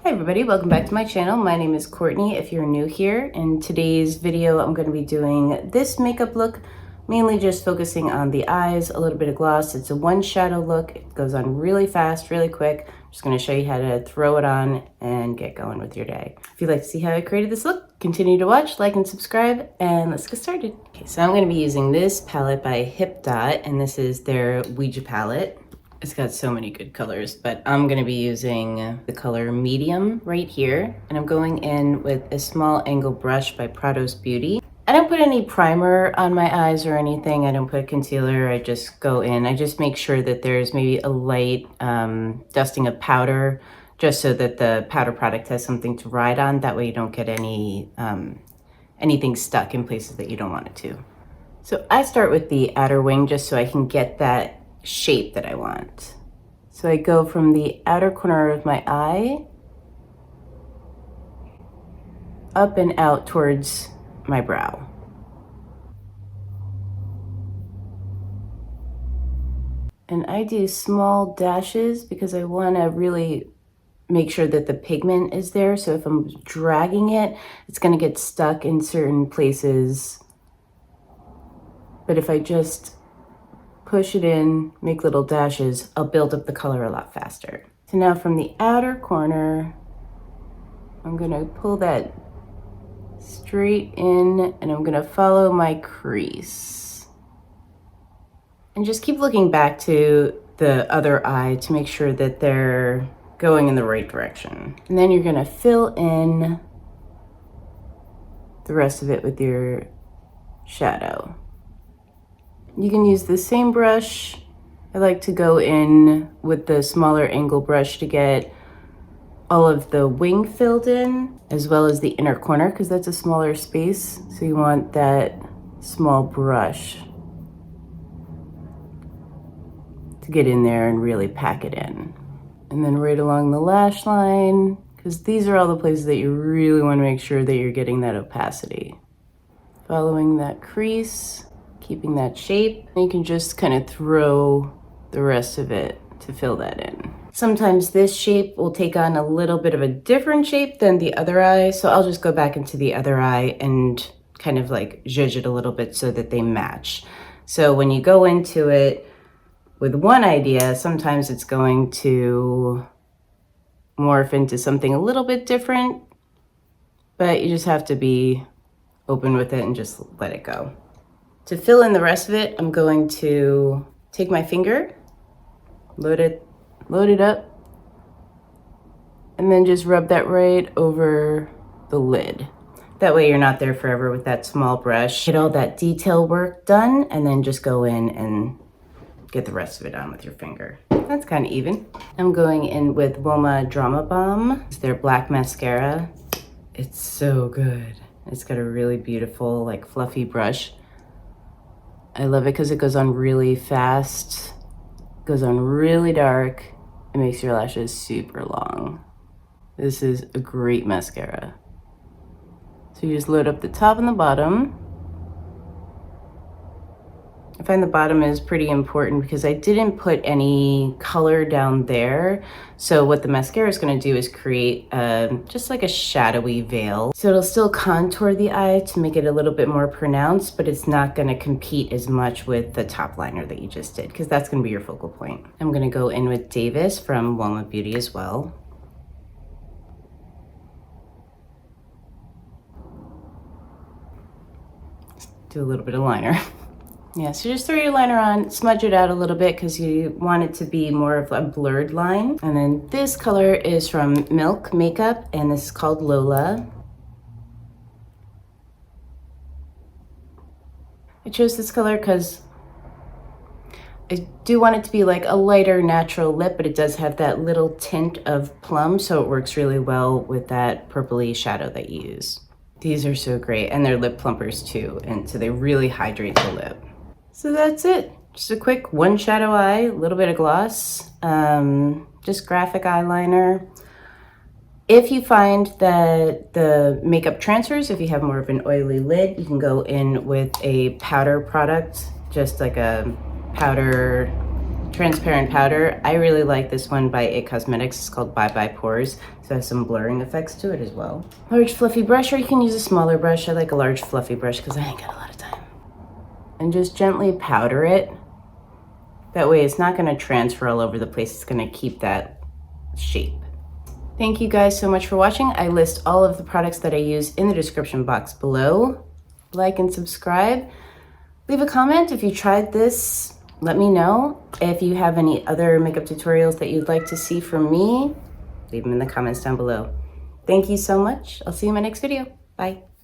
Hi everybody, welcome back to my channel. My name is Courtney if you're new here. In today's video, I'm going to be doing this makeup look, mainly just focusing on the eyes, a little bit of gloss. It's a one shadow look. It goes on really fast, really quick. I'm just going to show you how to throw it on and get going with your day. If you'd like to see how I created this look, continue to watch, like, and subscribe, and let's get started. Okay, so I'm going to be using this palette by Hip Dot, and this is their Ouija palette. It's got so many good colors, but I'm gonna be using the color medium right here. And I'm going in with a small angle brush by Prado's Beauty. I don't put any primer on my eyes or anything. I don't put concealer, I just go in. I just make sure that there's maybe a light dusting of powder, just so that the powder product has something to ride on. That way you don't get any anything stuck in places that you don't want it to. So I start with the outer wing just so I can get that shape that I want. So I go from the outer corner of my eye up and out towards my brow. And I do small dashes because I want to really make sure that the pigment is there. So if I'm dragging it, it's going to get stuck in certain places. But if I just push it in, make little dashes, I'll build up the color a lot faster. So now from the outer corner, I'm gonna pull that straight in and I'm gonna follow my crease. And just keep looking back to the other eye to make sure that they're going in the right direction. And then you're gonna fill in the rest of it with your shadow. You can use the same brush. I like to go in with the smaller angle brush to get all of the wing filled in, as well as the inner corner, because that's a smaller space. So you want that small brush to get in there and really pack it in. And then right along the lash line, because these are all the places that you really want to make sure that you're getting that opacity. Following that crease, keeping that shape, and you can just kind of throw the rest of it to fill that in. Sometimes this shape will take on a little bit of a different shape than the other eye, so I'll just go back into the other eye and kind of like zhuzh it a little bit so that they match. So when you go into it with one idea, sometimes it's going to morph into something a little bit different, but you just have to be open with it and just let it go. To fill in the rest of it, I'm going to take my finger, load it up, and then just rub that right over the lid. That way you're not there forever with that small brush. Get all that detail work done, and then just go in and get the rest of it on with your finger. That's kind of even. I'm going in with Woma Drama Bomb. It's their black mascara. It's so good. It's got a really beautiful, like, fluffy brush. I love it because it goes on really fast, goes on really dark, it makes your lashes super long. This is a great mascara. So you just load up the top and the bottom. I find the bottom is pretty important because I didn't put any color down there. So what the mascara is going to do is create just like a shadowy veil. So it'll still contour the eye to make it a little bit more pronounced, but it's not going to compete as much with the top liner that you just did, because that's going to be your focal point. I'm going to go in with Davis from Woma Beauty as well. Do a little bit of liner. Yeah, so just throw your liner on, smudge it out a little bit because you want it to be more of a blurred line. And then this color is from Milk Makeup, and this is called Lola. I chose this color because I do want it to be like a lighter natural lip, but it does have that little tint of plum, so it works really well with that purpley shadow that you use. These are so great, and they're lip plumpers too, and so they really hydrate the lip. So that's it. Just a quick one shadow eye, a little bit of gloss, just graphic eyeliner. If you find that the makeup transfers, if you have more of an oily lid, you can go in with a powder product, just like a powder transparent powder. I really like this one by It Cosmetics. It's called Bye Bye Pores. So it has some blurring effects to it as well. Large fluffy brush, or you can use a smaller brush. I like a large fluffy brush because I ain't got a lot of time. And just gently powder it. That way it's not gonna transfer all over the place. It's gonna keep that shape. Thank you guys so much for watching. I list all of the products that I use in the description box below. Like and subscribe. Leave a comment if you tried this. Let me know. If you have any other makeup tutorials that you'd like to see from me, leave them in the comments down below. Thank you so much. I'll see you in my next video. Bye.